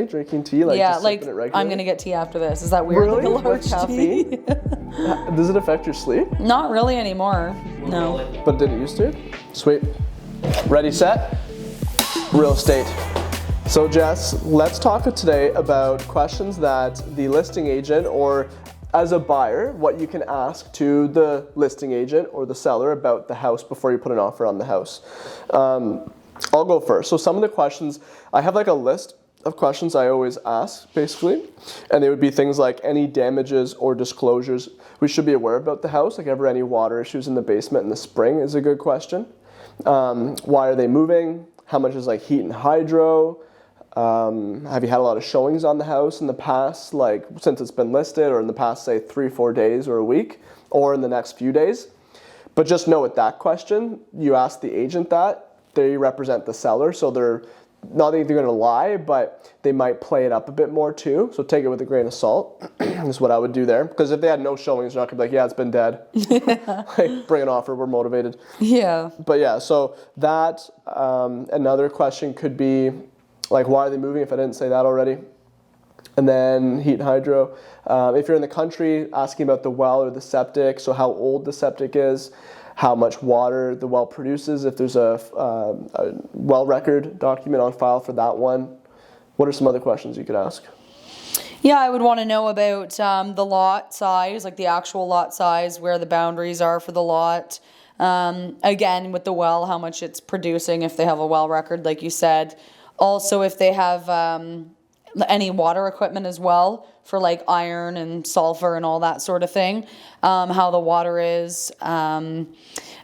regularly, drinking tea, like just sipping it regularly? I'm gonna get tea after this. Is that weird? Really? Like a large With caffeine? tea? Does it affect your sleep? Not really anymore. No. But did it used to? Sweet. Ready, set? Real estate. So Jess, let's talk today about questions that the listing agent, or as a buyer, what you can ask to the listing agent or the seller about the house before you put an offer on the house. I'll go first. So some of the questions, I have like a list of questions I always ask, basically, and they would be things like any damages or disclosures we should be aware about the house, like ever any water issues in the basement in the spring is a good question. Why are they moving? How much is like heat and hydro? Have you had a lot of showings on the house in the past, like since it's been listed, or in the past, say 3-4 days or a week, or in the next few days? But just know with that question, you ask the agent that, they represent the seller, so they're not that they're going to lie, but they might play it up a bit more too. So take it with a grain of salt is what I would do there. Because if they had no showings, they're not going to be like, yeah, it's been dead. Like, bring an offer, we're motivated. Yeah. But yeah, so that, another question could be, like, why are they moving if I didn't say that already? And then heat and hydro. If you're in the country, asking about the well or the septic, so how old the septic is, how much water the well produces, if there's a well record document on file for that one. What are some other questions you could ask? Yeah, I would want to know about the lot size, like the actual lot size, where the boundaries are for the lot. Again, with the well, how much it's producing, if they have a well record, like you said. Also, if they have any water equipment as well, for like iron and sulfur and all that sort of thing, how the water is, and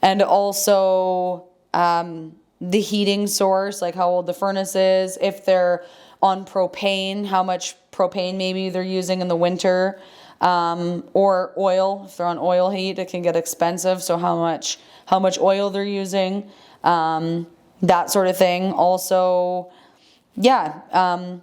also the heating source, like how old the furnace is, if they're on propane, how much propane maybe they're using in the winter, or oil. If they're on oil heat, it can get expensive, so how much oil they're using, that sort of thing. Also, yeah,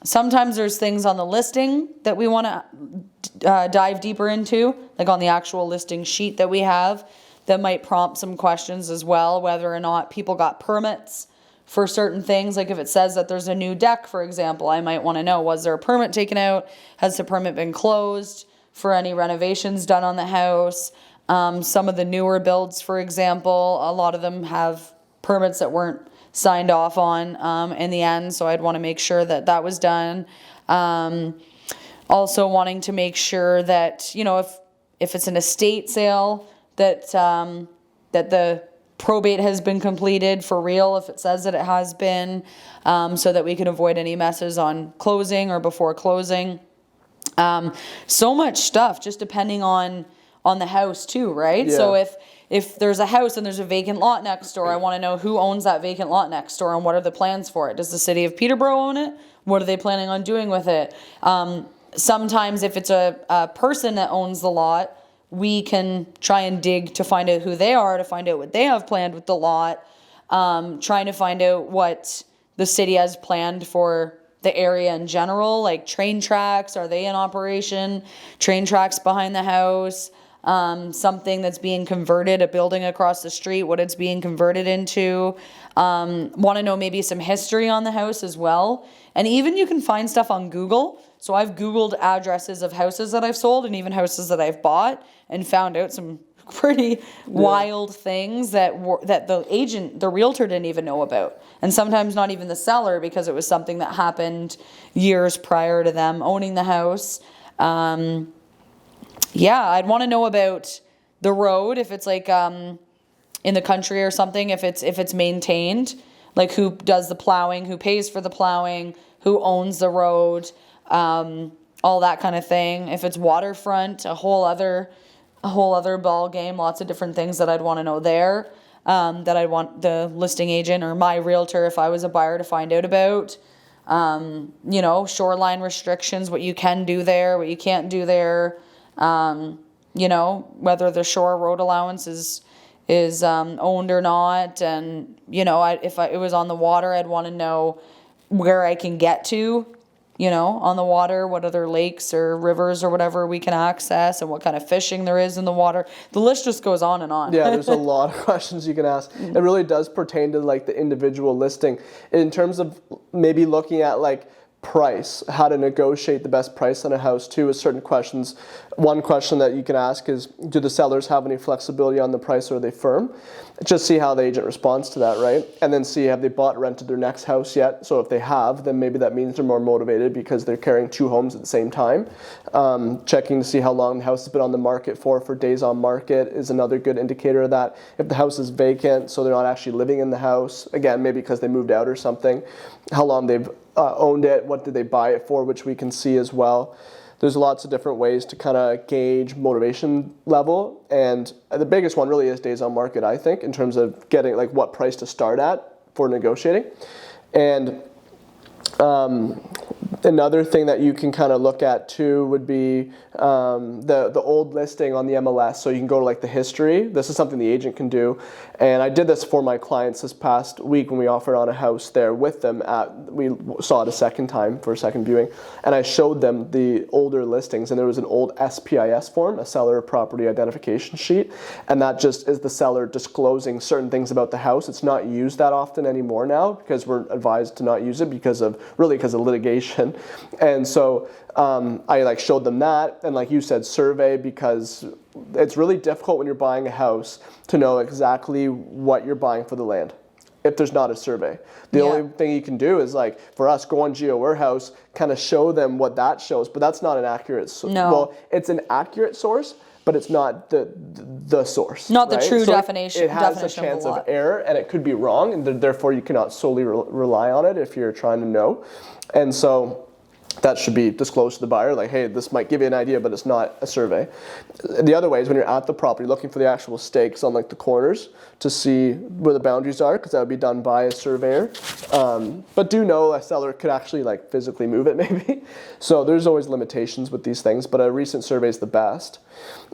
sometimes there's things on the listing that we want to dive deeper into, like on the actual listing sheet that we have, that might prompt some questions as well, whether or not people got permits for certain things. Like if it says that there's a new deck, for example, I might want to know, was there a permit taken out? Has the permit been closed for any renovations done on the house? Some of the newer builds, for example, a lot of them have permits that weren't signed off on in the end, so I'd want to make sure that that was done. Also wanting to make sure that, you know, if it's an estate sale, that that the probate has been completed for real, if it says that it has been, so that we can avoid any messes on closing or before closing. So much stuff, just depending on the house too, right? Yeah. So if there's a house and there's a vacant lot next door, I want to know who owns that vacant lot next door and what are the plans for it. Does the city of Peterborough own it? What are they planning on doing with it? Sometimes if it's a person that owns the lot, we can try and dig to find out who they are, to find out what they have planned with the lot, trying to find out what the city has planned for the area in general, like train tracks, are they in operation? Train tracks behind the house. Something that's being converted, a building across the street, what it's being converted into. Want to know maybe some history on the house as well. And even you can find stuff on Google. So I've Googled addresses of houses that I've sold and even houses that I've bought, and found out some pretty wild things that the realtor didn't even know about. And sometimes not even the seller, because it was something that happened years prior to them owning the house. Yeah, I'd want to know about the road, if it's like in the country or something, if it's maintained, like who does the plowing, who pays for the plowing, who owns the road, all that kind of thing. If it's waterfront, a whole other ball game. Lots of different things that I'd want to know there, that I'd want the listing agent or my realtor, if I was a buyer, to find out about. You know, shoreline restrictions, what you can do there, what you can't do there. You know, whether the shore road allowance is owned or not. And, you know, if it was on the water, I'd want to know where I can get to, you know, on the water, what other lakes or rivers or whatever we can access, and what kind of fishing there is in the water. The list just goes on and on. Yeah, there's a lot of questions you can ask. It really does pertain to like the individual listing in terms of maybe looking at like price, how to negotiate the best price on a house too, is certain questions. One question that you can ask is, do the sellers have any flexibility on the price, or are they firm? Just see how the agent responds to that, right? And then see, have they bought or rented their next house yet? So if they have, then maybe that means they're more motivated because they're carrying 2 homes at the same time. Checking to see how long the house has been on the market for days on market is another good indicator of that. If the house is vacant, so they're not actually living in the house, again, maybe because they moved out or something, how long they've owned it, what did they buy it for, which we can see as well. There's lots of different ways to kind of gauge motivation level, and the biggest one really is days on market, I think, in terms of getting like what price to start at for negotiating. And another thing that you can kind of look at too would be the old listing on the MLS. So you can go to like the history. This is something the agent can do. And I did this for my clients this past week when we offered on a house there with them. We saw it a second time for a second viewing. And I showed them the older listings. And there was an old SPIS form, a seller property identification sheet. And that just is the seller disclosing certain things about the house. It's not used that often anymore now because we're advised to not use it because of litigation. And so I like showed them that, and like you said, survey, because it's really difficult when you're buying a house to know exactly what you're buying for the land if there's not a survey. The only thing you can do is, like for us, go on Geo Warehouse, kind of show them what that shows, but that's not an accurate source. No. Well, it's an accurate source, but it's not the source. Not right? the true so definition. It has a chance of error, and it could be wrong, and therefore you cannot solely rely on it if you're trying to know. And so that should be disclosed to the buyer, like, hey, this might give you an idea, but it's not a survey. The other way is when you're at the property looking for the actual stakes on like the corners to see where the boundaries are, because that would be done by a surveyor. But do know a seller could actually like physically move it maybe. So there's always limitations with these things, but a recent survey is the best.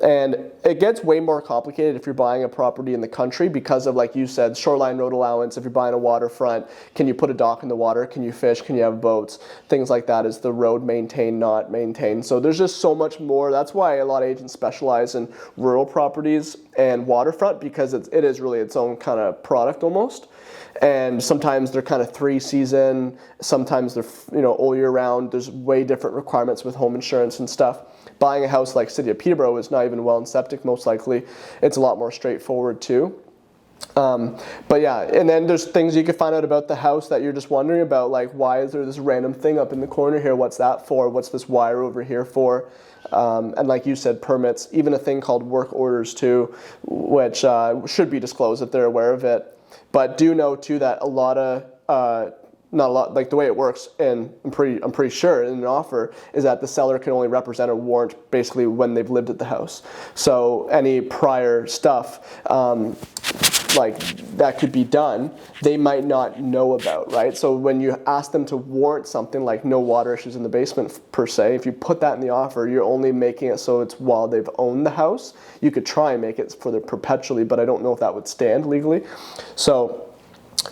And it gets way more complicated if you're buying a property in the country because of, like you said, shoreline road allowance. If you're buying a waterfront, can you put a dock in the water? Can you fish? Can you have boats? Things like that. Is the road maintained, not maintained? So there's just so much more. That's why a lot of agents specialize in rural properties and waterfront, because it is really its own kind of product almost. And sometimes they're kind of 3-season, sometimes they're all year round. There's way different requirements with home insurance and stuff. Buying a house like City of Peterborough is not even well and septic, most likely. It's a lot more straightforward too. But yeah, and then there's things you can find out about the house that you're just wondering about, like why is there this random thing up in the corner here? What's that for? What's this wire over here for? And like you said, permits, even a thing called work orders too, which should be disclosed if they're aware of it. But do know too that a lot of not a lot, like the way it works, and I'm pretty sure in an offer, is that the seller can only represent or warrant basically when they've lived at the house. So any prior stuff like that could be done, they might not know about, right? So when you ask them to warrant something like no water issues in the basement per se, if you put that in the offer, you're only making it so it's while they've owned the house. You could try and make it for the perpetually, but I don't know if that would stand legally. So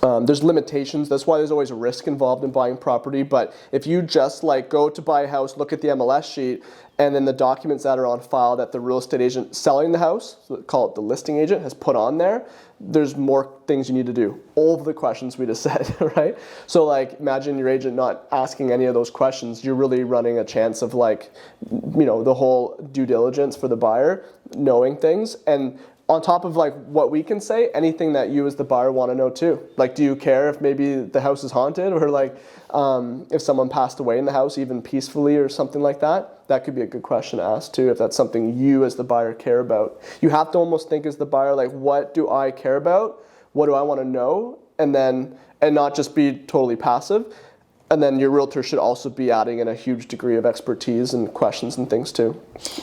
there's limitations. That's why there's always a risk involved in buying property. But if you just like go to buy a house, look at the MLS sheet, and then the documents that are on file that the real estate agent selling the house, so call it the listing agent, has put on there, there's more things you need to do. All of the questions we just said, right? So like imagine your agent not asking any of those questions. You're really running a chance of like, the whole due diligence for the buyer, knowing things. And on top of like what we can say, anything that you as the buyer want to know too. Like, do you care if maybe the house is haunted, or like if someone passed away in the house even peacefully or something like that? That could be a good question to ask too, if that's something you as the buyer care about. You have to almost think as the buyer, like, what do I care about? What do I want to know? And not just be totally passive. And then your realtor should also be adding in a huge degree of expertise and questions and things too.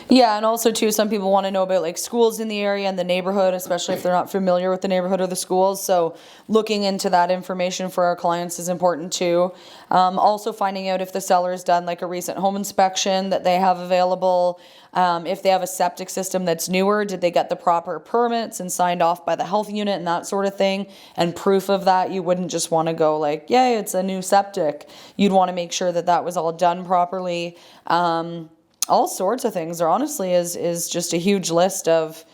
Yeah, and also too, some people want to know about like schools in the area and the neighborhood, especially if they're not familiar with the neighborhood or the schools. So looking into that information for our clients is important too. Also finding out if the seller has done like a recent home inspection that they have available. If they have a septic system that's newer, did they get the proper permits and signed off by the health unit and that sort of thing? And proof of that. You wouldn't just want to go like, yay, it's a new septic. You'd want to make sure that that was all done properly. All sorts of things. There honestly is just a huge list of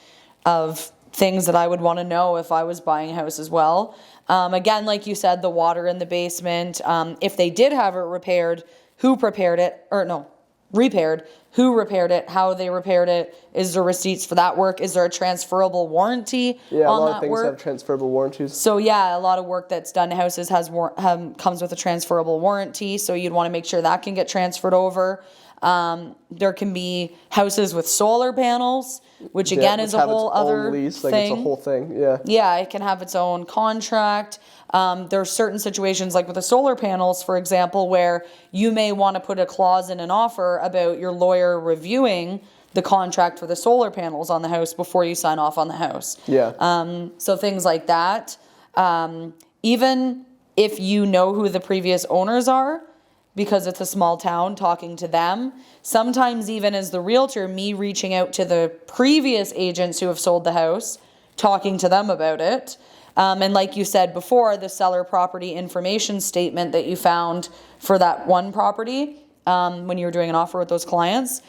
things that I would want to know if I was buying a house as well. Again, like you said, the water in the basement, if they did have it repaired, who prepared it, or no, repaired, who repaired it, how they repaired it, is there receipts for that work, is there a transferable warranty Yeah, a on lot that of things work? have transferable warranties. So yeah, a lot of work that's done to houses comes with a transferable warranty, so you'd want to make sure that can get transferred over. There can be houses with solar panels, which again is a whole other lease, thing. like it's a whole thing, yeah. Yeah, it can have its own contract. There are certain situations, like with the solar panels, for example, where you may want to put a clause in an offer about your lawyer reviewing the contract for the solar panels on the house before you sign off on the house. Yeah. So things like that. Even if you know who the previous owners are, because it's a small town, talking to them. Sometimes even as the realtor, me reaching out to the previous agents who have sold the house, talking to them about it. And like you said before, the seller property information statement that you found for that one property, when you were doing an offer with those clients,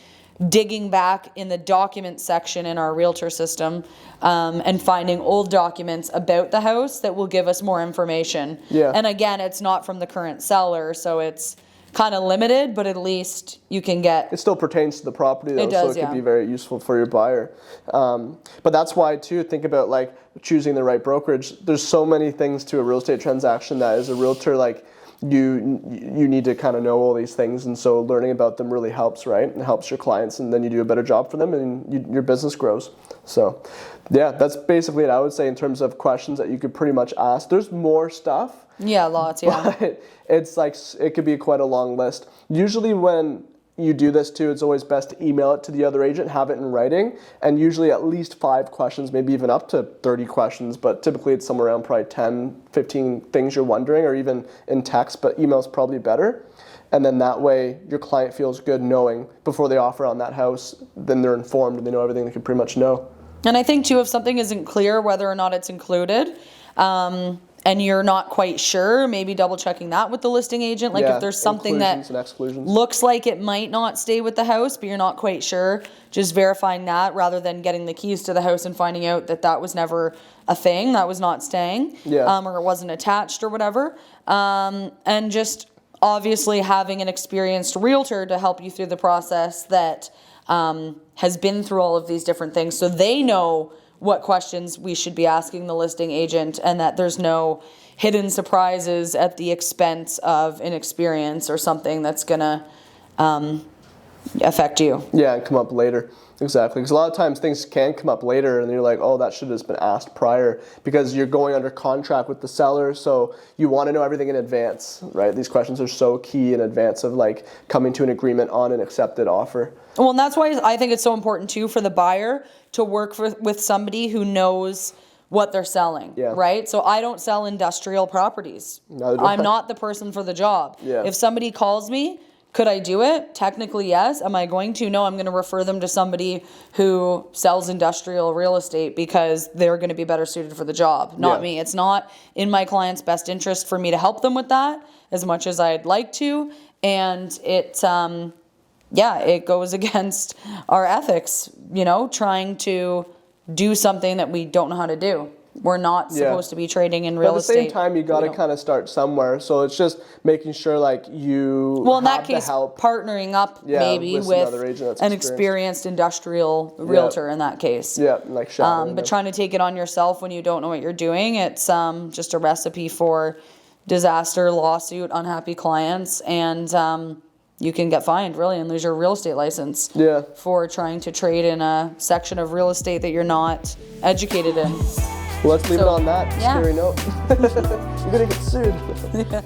digging back in the document section in our realtor system, and finding old documents about the house that will give us more information. Yeah. And again, it's not from the current seller, so it's kind of limited, but at least you can get. It still pertains to the property though, It does, so it yeah. could be very useful for your buyer. But that's why too, think about like choosing the right brokerage. There's so many things to a real estate transaction that as a realtor, like you need to kind of know all these things, and so learning about them really helps, right? It helps your clients, and then you do a better job for them, and your business grows. So yeah, that's basically it, I would say, in terms of questions that you could pretty much ask. There's more stuff. Yeah, lots, yeah. But it's like, it could be quite a long list. Usually when you do this too, it's always best to email it to the other agent, have it in writing, and usually at least 5 questions, maybe even up to 30 questions, but typically it's somewhere around probably 10, 15 things you're wondering, or even in text, but email's probably better. And then that way your client feels good knowing before they offer on that house, then they're informed and they know everything they can pretty much know. And I think too, if something isn't clear whether or not it's included, and you're not quite sure, maybe double checking that with the listing agent. Like if there's something that looks like it might not stay with the house, but you're not quite sure, just verifying that rather than getting the keys to the house and finding out that that was never a thing, that was not staying, or it wasn't attached or whatever. And just obviously having an experienced realtor to help you through the process that has been through all of these different things, so they know what questions we should be asking the listing agent, and that there's no hidden surprises at the expense of inexperience or something that's gonna affect you. Yeah, and come up later. Exactly, because a lot of times things can come up later and you're like, oh, that should have been asked prior, because you're going under contract with the seller, so you want to know everything in advance, right? These questions are so key in advance of like coming to an agreement on an accepted offer. Well, and that's why I think it's so important too for the buyer to work with somebody who knows what they're selling, right? So I don't sell industrial properties. I'm not the person for the job. If somebody calls me, could I do it? Technically, yes. Am I going to? No, I'm going to refer them to somebody who sells industrial real estate because they're going to be better suited for the job, not me. It's not in my client's best interest for me to help them with that as much as I'd like to. And it, it goes against our ethics, trying to do something that we don't know how to do. We're not supposed to be trading in real estate. But at the same time, you got to kind of start somewhere. So it's just making sure like you in that case, partnering up maybe with an experienced industrial realtor in that case. Yeah, like shadowing but trying to take it on yourself when you don't know what you're doing, it's just a recipe for disaster, lawsuit, unhappy clients, and you can get fined really and lose your real estate license for trying to trade in a section of real estate that you're not educated in. Well, let's leave it on that scary note. You're going to get sued.